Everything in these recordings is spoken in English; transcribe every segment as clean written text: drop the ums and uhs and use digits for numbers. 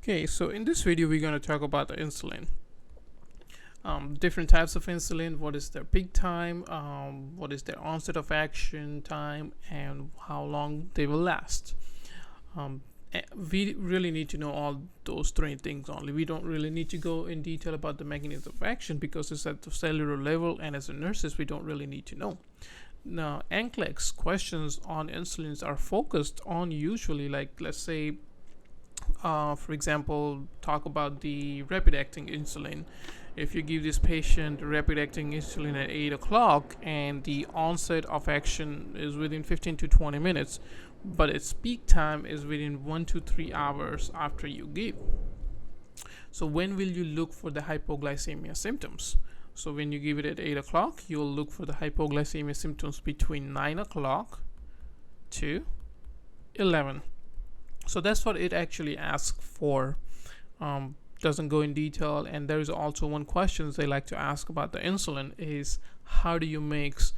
Okay, so in this video we're going to talk about the insulin. Different types of insulin, what is their peak time, what is their onset of action time, and how long they will last. We really need to know all those three things only. We don't really need to go in detail about the mechanism of action because it's at the cellular level, and as a nurses we don't really need to know. Now, NCLEX questions on insulins are focused on usually, like, let's say, for example, talk about the rapid acting insulin. If you give this patient rapid acting insulin at 8 o'clock and the onset of action is within 15 to 20 minutes, but its peak time is within 1 to 3 hours after you give. So when will you look for the hypoglycemia symptoms? So when you give it at 8 o'clock, you'll look for the hypoglycemia symptoms between 9 o'clock to 11. So that's what it actually asks for. Doesn't go in detail. And there is also one question they like to ask about the insulin is how do you mix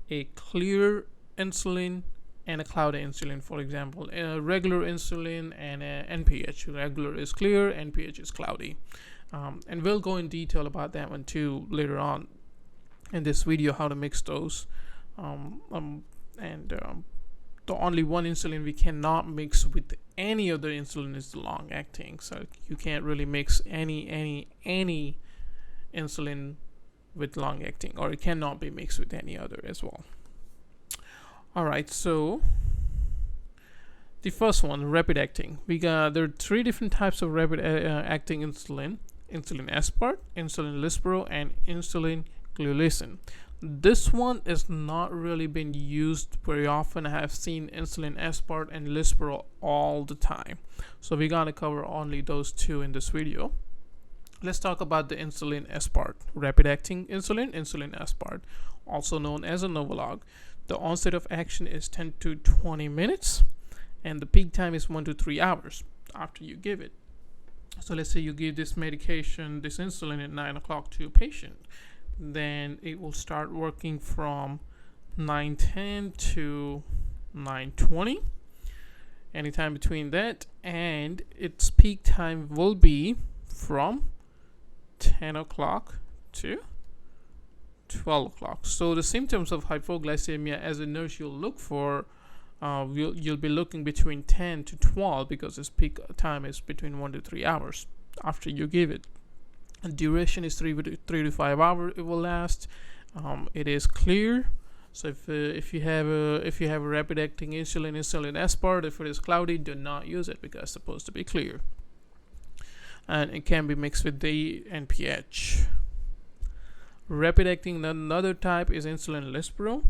a clear insulin and a cloudy insulin? For example, a regular insulin and a NPH. Regular is clear, NPH is cloudy. And we'll go in detail about that one too later on in this video, how to mix those. The only one insulin we cannot mix with any other insulin is the long acting. So you can't really mix any insulin with long acting, or it cannot be mixed with any other as well. Alright, so the first one, rapid acting. There are three different types of rapid acting insulin: insulin aspart, insulin lispro, and insulin glulicin. This one is not really been used very often. I have seen insulin aspart and lispro all the time, so we're gonna cover only those two in this video. Let's talk about the insulin aspart, rapid acting insulin, insulin aspart, also known as a Novolog. The onset of action is 10 to 20 minutes and the peak time is 1 to 3 hours after you give it. So let's say you give this medication, this insulin, at 9 o'clock to a patient. Then it will start working from 9:10 to 9:20, anytime between that, and its peak time will be from 10 o'clock to 12 o'clock. So the symptoms of hypoglycemia, as a nurse, you'll look for, you'll be looking between 10 to 12 because its peak time is between 1 to 3 hours after you give it. Duration is 3 to 5 hours. It will last. It is clear. So if you have a rapid acting insulin aspart, if it is cloudy, do not use it because it's supposed to be clear. And it can be mixed with the NPH. Rapid acting, another type, is insulin lispro.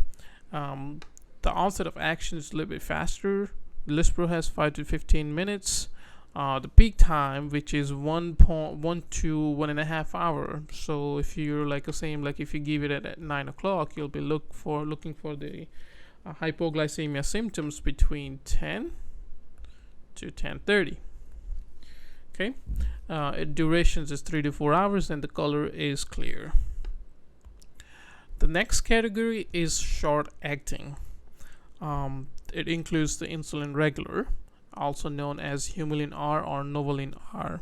The onset of action is a little bit faster. Lispro has 5 to 15 minutes. The peak time, which is 1 to 1.5 hours. So if you're if you give it at 9 o'clock, you'll be looking for the hypoglycemia symptoms between 10 to 10:30. Okay, durations is 3 to 4 hours, and the color is clear. The next category is short acting. It includes the insulin regular, also known as Humulin R or Novolin R.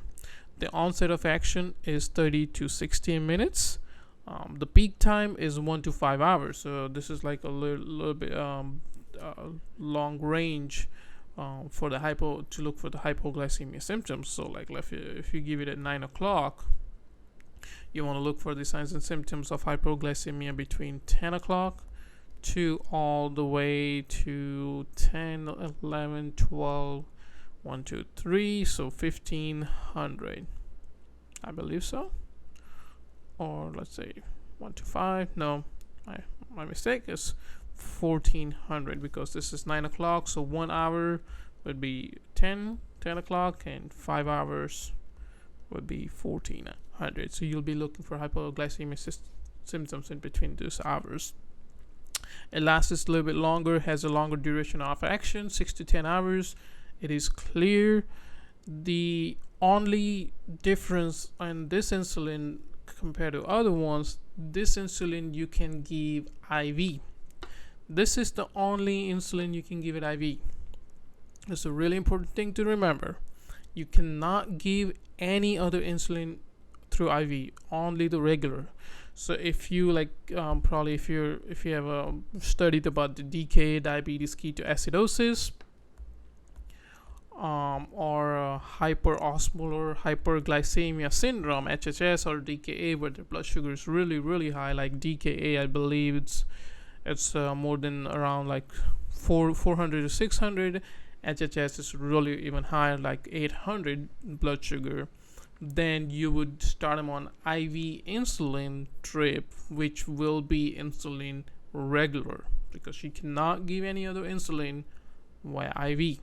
The onset of action is 30 to 60 minutes. The peak time is 1 to 5 hours. So this is like a little bit long range for the to look for the hypoglycemia symptoms. So like if you give it at 9 o'clock, you want to look for the signs and symptoms of hypoglycemia between 10 o'clock to all the way to 10, 11, 12, 1, 2, 3, so 1500, I believe so. Or let's say 1 to 5. No, my mistake is 1400 because this is 9 o'clock. So 1 hour would be 10 o'clock, and 5 hours would be 1400. So you'll be looking for hypoglycemia symptoms in between those hours. It lasts a little bit longer, has a longer duration of action, 6 to 10 hours. It is clear. The only difference in this insulin compared to other ones, this insulin you can give IV. This is the only insulin you can give it IV. It's a really important thing to remember. You cannot give any other insulin through IV, only the regular. So if you like, probably if you have studied about the DKA, diabetes ketoacidosis, or hyperosmolar hyperglycemia syndrome, HHS, or DKA, where the blood sugar is really really high, like DKA, I believe it's more than around like 400 to 600. HHS is really even higher, like 800 blood sugar. Then you would start them on IV insulin drip, which will be insulin regular, because you cannot give any other insulin via IV.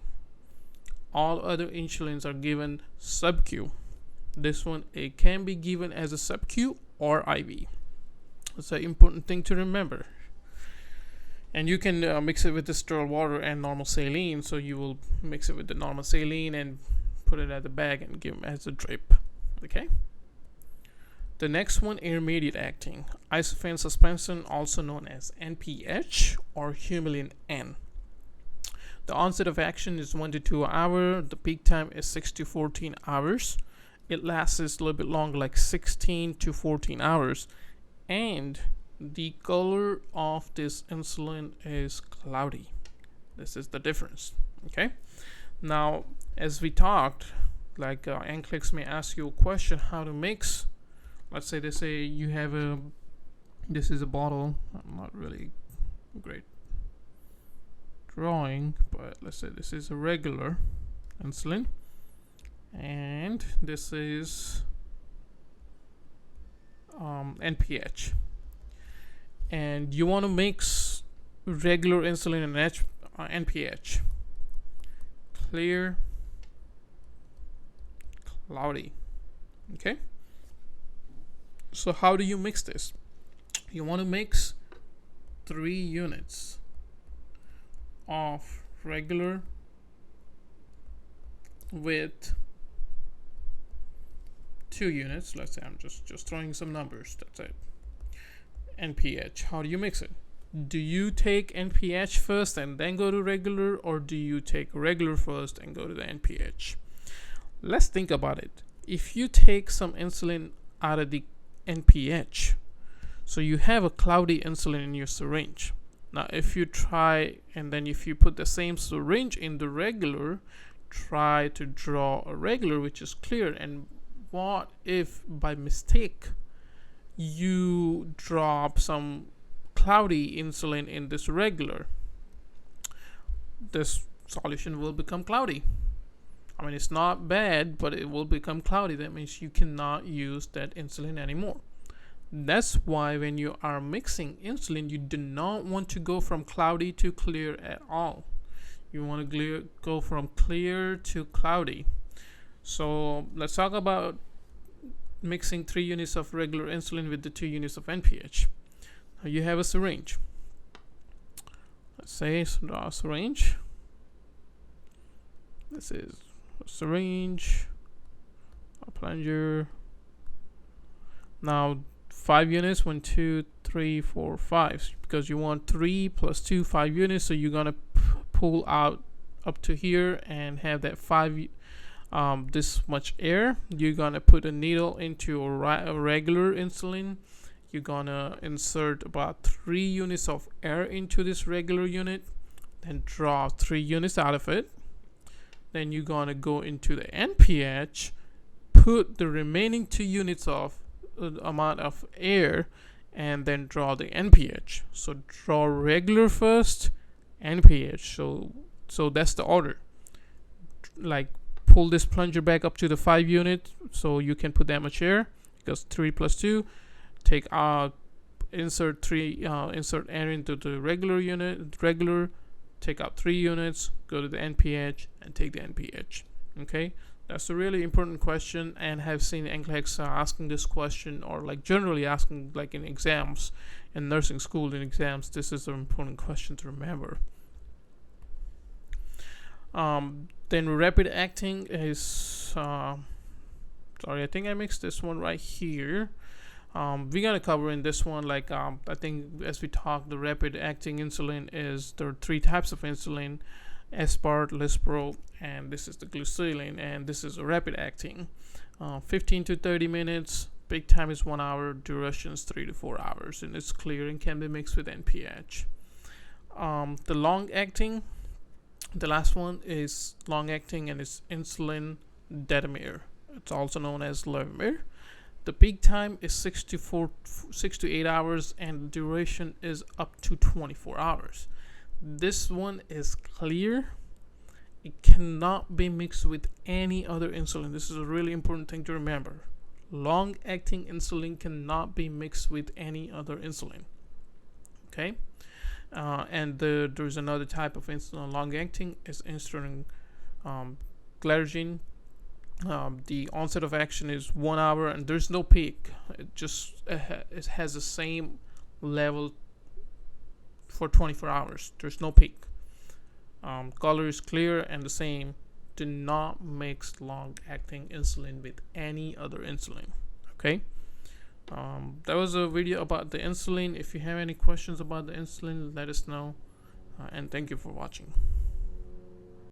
All other insulins are given sub-Q. This one, it can be given as a sub-Q or IV. It's an important thing to remember. And you can mix it with distilled water and normal saline. So you will mix it with the normal saline and put it at the bag and give them as a drip. Okay. The next one, intermediate acting isophane suspension, also known as NPH or Humulin N. The onset of action is 1 to 2 hours. The peak time is 6 to 14 hours. It lasts a little bit longer, like 16 to 14 hours. And the color of this insulin is cloudy. This is the difference. Okay. Now, as we talked, like NCLEX may ask you a question how to mix. Let's say they say you have this is a bottle. I'm not really great drawing, but let's say this is a regular insulin, and this is NPH, and you want to mix regular insulin and NPH. Clear, cloudy. Okay, so how do you mix this? You want to mix 3 units of regular with 2 units. Let's say I'm just throwing some numbers. That's it. NPH. How do you mix it? Do you take NPH first and then go to regular, or do you take regular first and go to the NPH? Let's think about it. If you take some insulin out of the NPH, so you have a cloudy insulin in your syringe. Now, if you try, and then if you put the same syringe in the regular, try to draw a regular which is clear, and what if by mistake you drop some cloudy insulin in this regular? This solution will become cloudy. I mean, it's not bad, but it will become cloudy. That means you cannot use that insulin anymore. That's why when you are mixing insulin, you do not want to go from cloudy to clear at all. You want to go from clear to cloudy. So let's talk about mixing 3 units of regular insulin with the 2 units of NPH. Now you have a syringe. Let's say draw a syringe. This is a syringe, a plunger. Now 5 units, 1, 2, 3, 4, 5, because you want 3 plus 2, 5 units. So you're gonna pull out up to here and have that 5 this much air. You're gonna put a needle into a regular insulin. You're gonna insert about 3 units of air into this regular unit, then draw 3 units out of it. Then you're gonna go into the NPH, put the remaining 2 units of amount of air, and then draw the NPH. So draw regular first, NPH. So that's the order. Like, pull this plunger back up to the 5 unit so you can put that much air, because 3 plus 2. Take out, insert air into the regular unit, take out 3 units, go to the NPH and take the NPH. Okay, that's a really important question, and have seen NCLEX asking this question, or like generally asking, like in exams, in nursing school in exams. This is an important question to remember. Then rapid acting is sorry, I think I mixed this one right here. We're gonna cover in this one, like I think as we talk, the rapid acting insulin is, there are 3 types of insulin. aspart, lispro, and this is the glucosilin, and this is a rapid acting. 15 to 30 minutes. Peak time is 1 hour. Duration is 3 to 4 hours, and it's clear and can be mixed with NPH. The long acting, the last one is long acting, and it's insulin detamir. It's also known as Levemir. The peak time is 6 to 8 hours, and the duration is up to 24 hours. This one is clear. It cannot be mixed with any other insulin. This is a really important thing to remember. Long-acting insulin cannot be mixed with any other insulin. Okay, and there's another type of insulin long-acting is insulin glargine. The onset of action is 1 hour, and there's no peak. It has the same level for 24 hours. There's no peak. Color is clear and the same. Do not mix long-acting insulin with any other insulin. Okay. That was a video about the insulin. If you have any questions about the insulin, let us know. And thank you for watching.